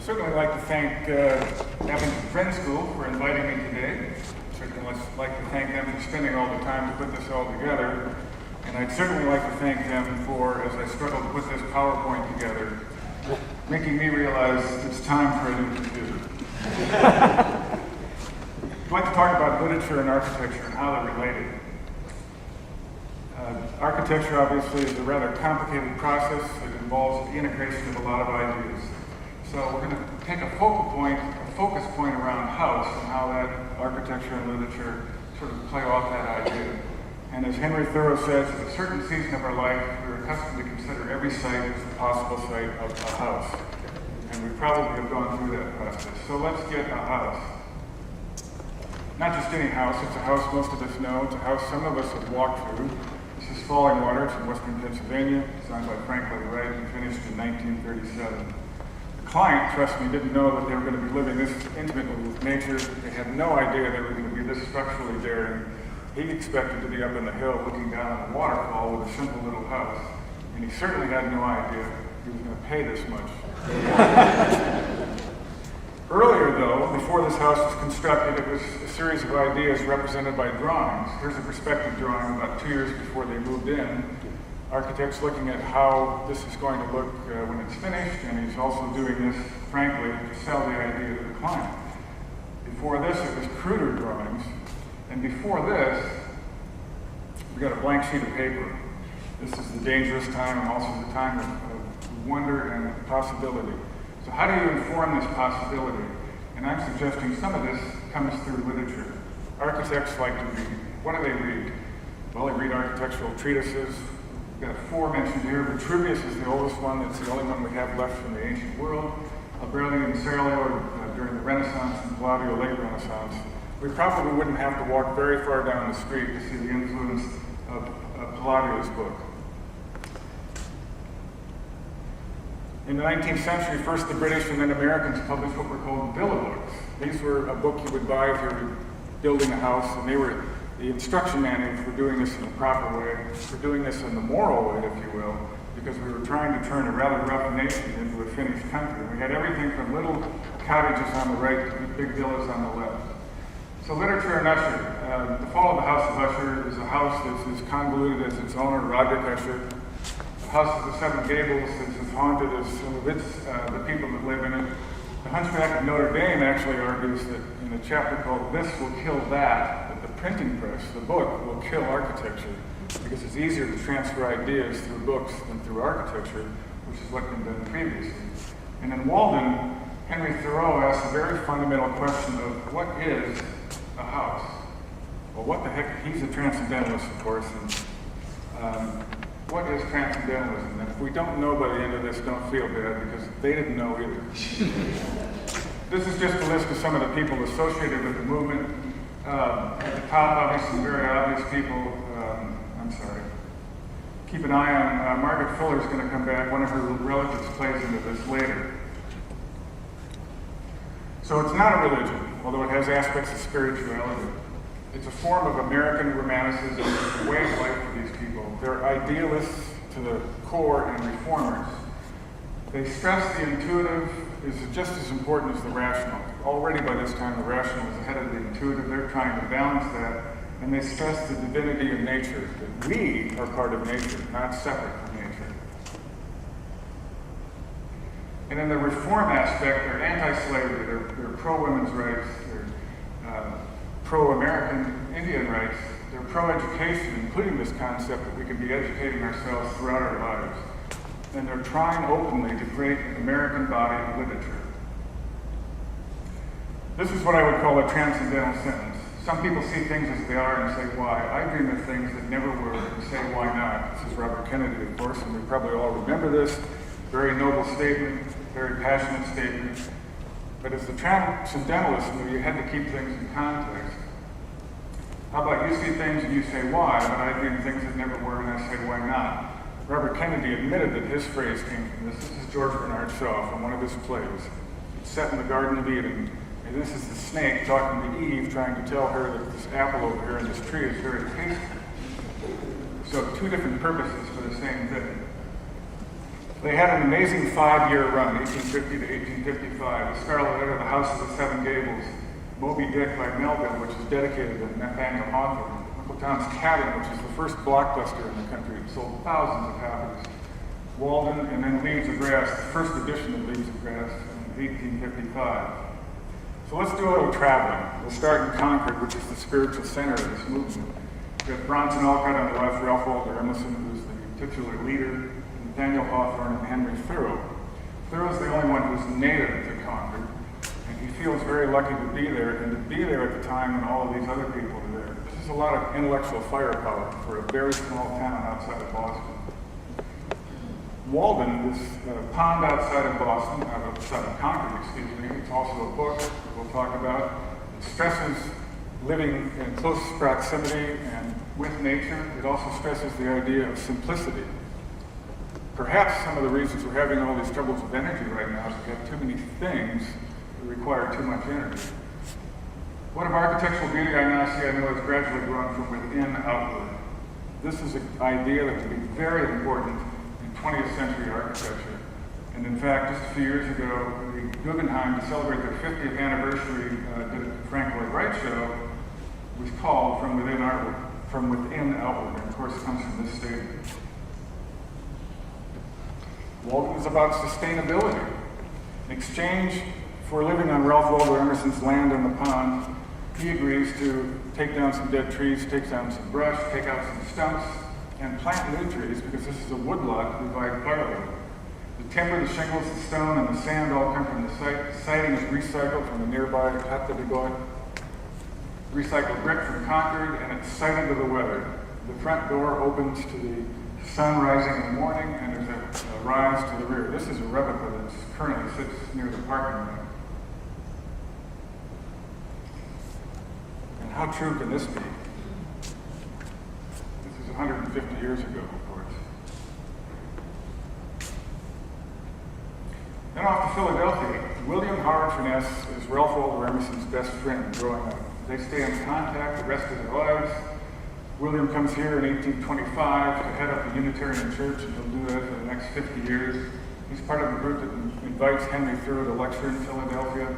certainly like to thank Abington Friends School for inviting me today. Certainly like to thank them for spending all the time to put this all together. And I'd certainly like to thank them for, as I struggled to put this PowerPoint together, making me realize it's time for a new computer. I'd like to talk about literature and architecture and how they're related. Architecture, obviously, is a rather complicated process. It involves the integration of a lot of ideas. So we're going to take a focus point around house and how that architecture and literature sort of play off that idea. And as Henry Thoreau says, at a certain season of our life, we're accustomed to consider every site as a possible site of a house. And we probably have gone through that process. So let's get a house. Not just any house, it's a house most of us know. It's a house some of us have walked through. This is Falling Water. It's in western Pennsylvania, designed by Frank Lloyd Wright and finished in 1937. The client, trust me, didn't know that they were going to be living this intimately with nature. They had no idea they were going to be this structurally daring. He expected to be up in the hill looking down on a waterfall with a simple little house. And he certainly had no idea he was going to pay this much. Earlier, though, before this house was constructed, it was a series of ideas represented by drawings. Here's a perspective drawing about 2 years before they moved in. Architect's looking at how this is going to look when it's finished, and he's also doing this, frankly, to sell the idea to the client. Before this, it was cruder drawings, and before this, we got a blank sheet of paper. This is the dangerous time and also the time of wonder and possibility. So how do you inform this possibility? And I'm suggesting some of this comes through literature. Architects like to read. What do they read? Well, they read architectural treatises. We've got 4 mentioned here. Vitruvius is the oldest one. It's the only one we have left from the ancient world. Alberti and Serlio during the Renaissance and Palladio late Renaissance. We probably wouldn't have to walk very far down the street to see the influence of Palladio's book. In the 19th century, first the British and then Americans published what were called villa books. These were a book you would buy if you were building a house, and they were the instruction manuals for doing this in the proper way, for doing this in the moral way, if you will, because we were trying to turn a rather rough nation into a finished country. We had everything from little cottages on the right to big villas on the left. So literature and Usher. The Fall of the House of Usher is a house that's as convoluted as its owner, Roderick Usher. The House of the Seven Gables is as haunted as some of the people that live in it. The Hunchback of Notre Dame actually argues that in a chapter called This Will Kill That the printing press, the book, will kill architecture because it's easier to transfer ideas through books than through architecture, which is what had been done previously. And in Walden, Henry Thoreau asks a very fundamental question of what is a house? Well, what the heck? He's a transcendentalist, of course, and what is transcendentalism? And if we don't know by the end of this, don't feel bad, because they didn't know either. This is just a list of some of the people associated with the movement. At the top, obviously, very obvious people. I'm sorry. Keep an eye on Margaret Fuller is going to come back. One of her relatives plays into this later. So it's not a religion, although it has aspects of spirituality. It's a form of American romanticism, a way of life for these people. They're idealists to the core and reformers. They stress the intuitive is just as important as the rational. Already by this time, the rational is ahead of the intuitive. They're trying to balance that, and they stress the divinity of nature, that we are part of nature, not separate from nature. And in the reform aspect, they're anti-slavery, they're pro-women's rights, they're pro-American Indian rights, they're pro-education, including this concept that we can be educating ourselves throughout our lives. And they're trying openly to create an American body of literature. This is what I would call a transcendental sentence. Some people see things as they are and say, why? I dream of things that never were and say, why not? This is Robert Kennedy, of course, and we probably all remember this. Very noble statement, very passionate statement. But as the transcendentalist knew, you had to keep things in context. How about you see things and you say, why? But I dream things that never were and I say, why not? Robert Kennedy admitted that his phrase came from this. This is George Bernard Shaw from one of his plays. It's set in the Garden of Eden. And this is the snake talking to Eve, trying to tell her that this apple over here in this tree is very tasty. So 2 different purposes for the same thing. They had an amazing 5-year run, 1850 to 1855. The Scarlet Letter, The House of the Seven Gables, Moby Dick by Melville, which is dedicated to Nathaniel Hawthorne, Uncle Tom's Cabin, which is the first blockbuster in the country. It sold thousands of copies. Walden, and then Leaves of Grass, the first edition of Leaves of Grass in 1855. So let's do a little traveling. We'll start in Concord, which is the spiritual center of this movement. We've got Bronson Alcott on the left, Ralph Waldo Emerson, who's the titular leader, Nathaniel Hawthorne, and Henry Thoreau. Thoreau's the only one who's native to Concord, and he feels very lucky to be there, and to be there at the time when all of these other people are there. This is a lot of intellectual firepower for a very small town outside of Boston. Walden is a pond outside of Boston, outside of Concord, excuse me. It's also a book that we'll talk about. It stresses living in close proximity and with nature. It also stresses the idea of simplicity. Perhaps some of the reasons we're having all these troubles with energy right now is we have too many things that require too much energy. What of architectural beauty I now see, I know, is gradually growing from within outward. This is an idea that will be very important 20th century architecture. And in fact, just a few years ago, the Guggenheim, to celebrate their 50th anniversary, did a Frank Lloyd Wright show, was called From Within Outward. And of course, it comes from this statement. Walden is about sustainability. In exchange for living on Ralph Waldo Emerson's land on the pond, he agrees to take down some dead trees, take down some brush, take out some stumps, and plant new trees, because this is a woodlot to provide firewood. The timber, the shingles, the stone, and the sand all come from the site. The siding is recycled from the nearby Hut de Bigot. Recycled brick from Concord, and it's sighted to the weather. The front door opens to the sun rising in the morning, and there's a rise to the rear. This is a replica that currently sits near the parking lot. And how true can this be? 150 years ago, of course. Then off to Philadelphia. William Howard Furness is Ralph Waldo Emerson's best friend growing up. They stay in contact the rest of their lives. William comes here in 1825 to head up the Unitarian Church, and he'll do that for the next 50 years. He's part of a group that invites Henry Thoreau to lecture in Philadelphia.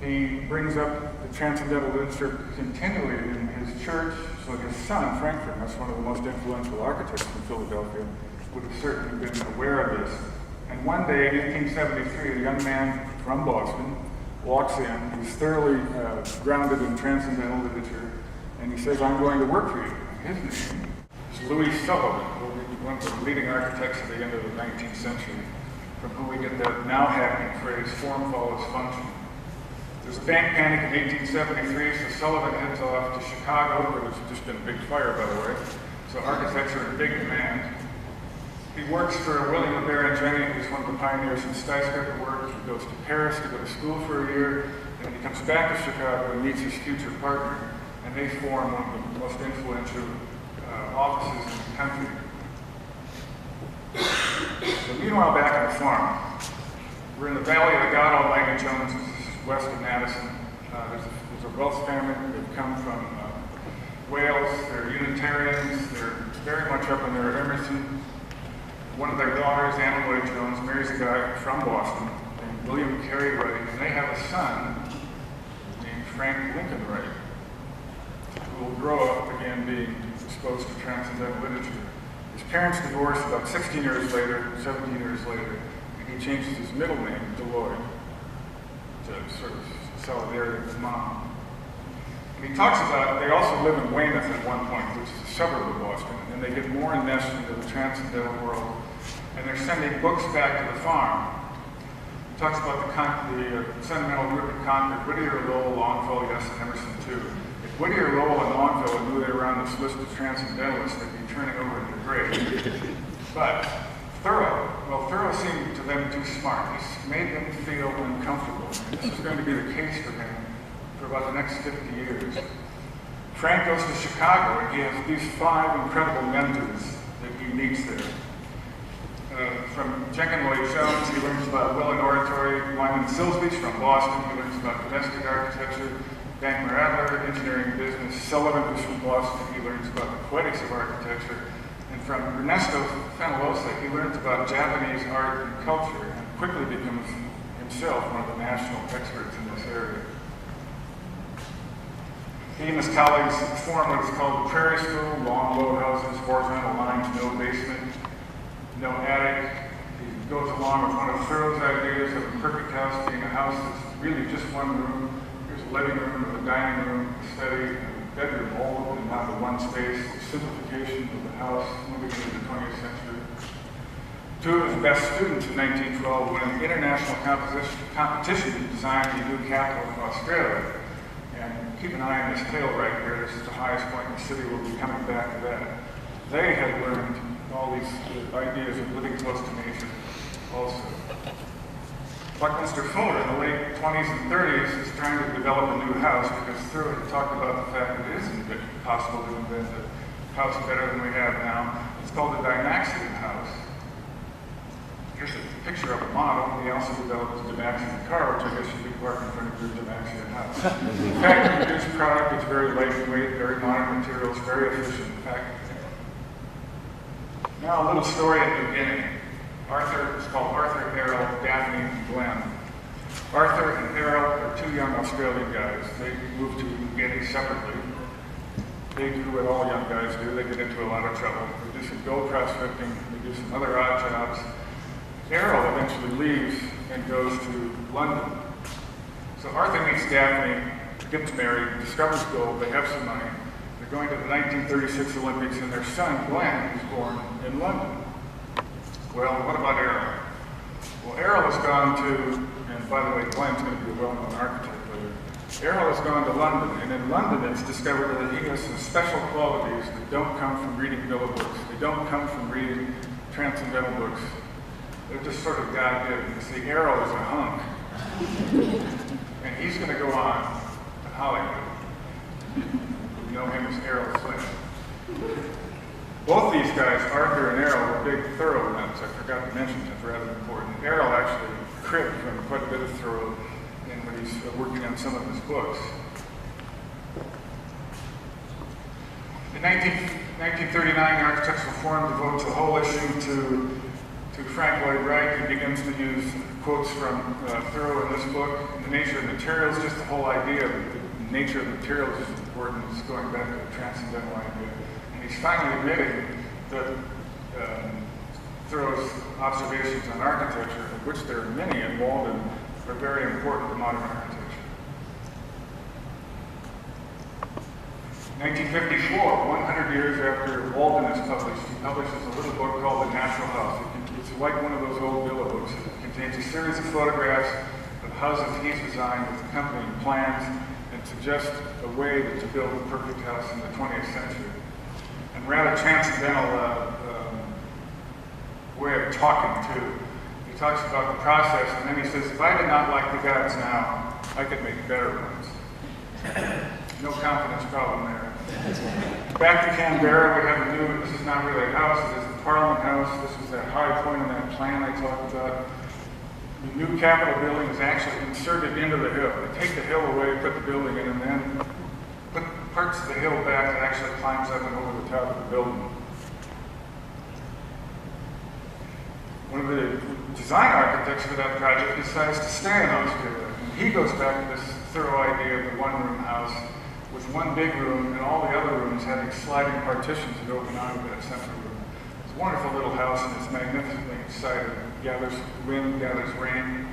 He brings up the Transcendental Literature continually in his church, so his son, Frank Furness, one of the most influential architects in Philadelphia, would have certainly been aware of this. And one day in 1873, a young man from Boston walks in. He's thoroughly grounded in Transcendental Literature, and he says, "I'm going to work for you." His name is Louis Sullivan, one of the leading architects at the end of the 19th century, from whom we get that now hackneyed phrase, "form follows function." There's a bank panic in 1873, so Sullivan heads off to Chicago, where there's just been a big fire, by the way. So architects are in big demand. He works for William LeBaron Jennings, who's one of the pioneers in skyscraper work. He goes to Paris to go to school for a year, and he comes back to Chicago and meets his future partner, and they form one of the most influential offices in the country. So meanwhile, back on the farm, we're in the Valley of the God Almighty Joneses, west of Madison. There's a Welsh family. They've come from Wales. They're Unitarians. They're very much up in their Emerson. One of their daughters, Anna Lloyd Jones, marries a guy from Boston named William Carey Wright, and they have a son named Frank Lincoln Wright, who will grow up again being exposed to Transcendental Literature. His parents divorced about 16 years later, 17 years later, and he changes his middle name to Lloyd, to sort of solidarity with his mom. And he talks about, they also live in Weymouth at one point, which is a suburb of Boston, and they get more enmeshed into the transcendental world, and they're sending books back to the farm. He talks about the sentimental group in Concord, Whittier, Lowell, Longfellow, yes, and Emerson too. If Whittier, Lowell, and Longfellow knew they were on this list of transcendentalists, they'd be turning over in the grave. But Thoreau seemed to them too smart. He made them feel uncomfortable. And this is going to be the case for him for about the next 50 years. Frank goes to Chicago, and he has these 5 incredible mentors that he meets there. From Jenkins Lloyd Jones, he learns about will and oratory. Lyman Silsbee's from Boston, he learns about domestic architecture. Dankmer Adler, engineering business. Sullivan, who's from Boston, he learns about the poetics of architecture. And And from Ernesto Fenollosa, he learns about Japanese art and culture and quickly becomes himself one of the national experts in this area. He and his colleagues form what is called the Prairie School: long, low houses, horizontal lines, no basement, no attic. He goes along with one of Thoreau's ideas of a perfect house being a house that's really just one room. There's a living room, a dining room, a study, and a bedroom, all open into one space. The simplification of the house moving into the 20th century. Two of his best students in 1912 won an international competition to design the new capital of Australia. And keep an eye on this hill right here. This is the highest point in the city. We'll be coming back to that. They had learned all these ideas of living close to nature also. Buckminster Fuller in the late 20s and 30s is trying to develop a new house because Thoreau had talked about the fact that it isn't possible to invent a house better than we have now. It's called the Dymaxion house. Here's a picture of a model. He also developed the Dymaxion car, which I guess should be parked in front of your Dymaxion house. Factory-produced product, it's very lightweight, very modern materials, very efficient packaging. Now a little story at the beginning. It's called Arthur, Errol, Daphne, and Glenn. Arthur and Errol are two young Australian guys. They moved to New Guinea separately. They do what all young guys do. They get into a lot of trouble. They do some gold prospecting. They do some other odd jobs. Errol eventually leaves and goes to London. So Arthur meets Daphne, gets married, discovers gold, they have some money. They're going to the 1936 Olympics, and their son, Glenn, is born in London. Well, what about Errol? Well, Errol has gone to, and by the way, Glenn's going to be a well-known architect later. Errol has gone to London, and in London it's discovered that he has some special qualities that don't come from reading Villa books. They don't come from reading transcendental books. They're just sort of God-given. You see, Errol is a hunk. And he's going to go on to Hollywood. We know him as Errol Flynn. Both these guys, Arthur and Errol, were big Thoreau nuts. I forgot to mention that's rather important. Errol actually cribbed from quite a bit of Thoreau when he's working on some of his books. In 1939, Architectural Forum devotes a whole issue to Frank Lloyd Wright. He begins to use quotes from Thoreau in this book. And the nature of materials, just the whole idea of the nature of materials is important. It's going back to the transcendental idea. And he's finally admitting that Thoreau's observations on architecture, of which there are many in Walden, are very important to modern architecture. 1954, 100 years after Walden is published, he publishes a little book called The Natural House. It's like one of those old villa books. It contains a series of photographs of houses he's designed with accompanying plans and suggests a way to build a perfect house in the 20th century. And rather transcendental way of talking, too. He talks about the process, and then he says, if I did not like the gods now, I could make better ones. No confidence problem there. Back to Canberra, we have a new, this is not really a house, it is the Parliament House. This is that high point on that plan I talked about. The new Capitol building is actually inserted into the hill. They take the hill away, put the building in, and then put parts of the hill back that actually climbs up and over the top of the building. One of the design architects for that project decides to stay in Australia. And he goes back to this Thoreau idea of the one-room house with one big room and all the other rooms having sliding partitions that open onto that central room. It's a wonderful little house, and it's magnificently sited. It gathers wind, gathers rain.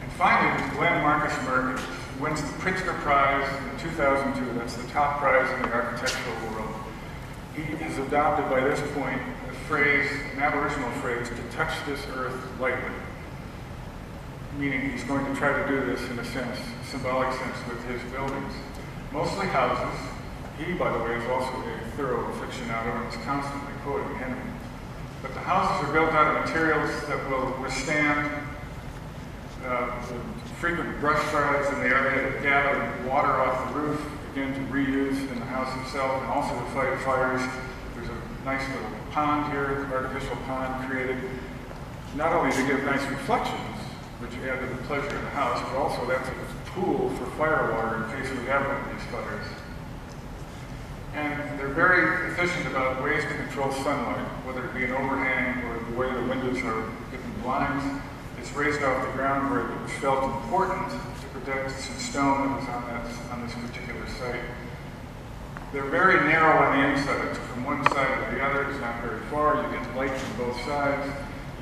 And finally, Glenn Marcus Merck wins the Pritzker Prize in 2002. That's the top prize in the architectural world. He has adopted by this point a phrase, an Aboriginal phrase, to touch this earth lightly. Meaning he's going to try to do this in a sense, symbolic sense, with his buildings. Mostly houses. He, by the way, is also a Thoreau aficionado and is constantly quoting Henry. But the houses are built out of materials that will withstand the frequent brush fires in the area that gather water off the roof, again to reuse in the house itself, and also to fight fires. There's a nice little pond here, an artificial pond created, not only to give nice reflections, which add to the pleasure of the house, but also that's a pool for fire water in case we have one of these fires. And they're very efficient about ways to control sunlight, whether it be an overhang or the way the windows are given blinds. It's raised off the ground where it was felt important to protect some stone that was on this particular site. They're very narrow on the inside, so from one side to the other, it's not very far. You get light from both sides.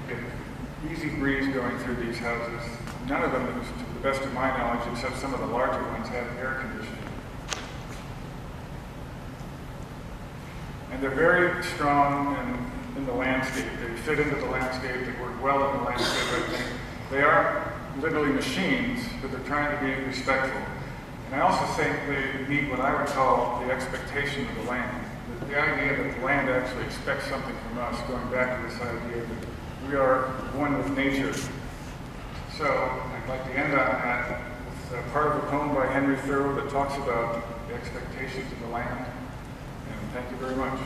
You get easy breeze going through these houses. None of them, to the best of my knowledge, except some of the larger ones, have air conditioning. And they're very strong in the landscape. They fit into the landscape. They work well in the landscape, I think. They aren't literally machines, but they're trying to be respectful. And I also think they meet what I would call the expectation of the land. The idea that the land actually expects something from us, going back to this idea that we are one with nature. So I'd like to end on that with part of a poem by Henry Thoreau that talks about the expectations of the land. And thank you very much.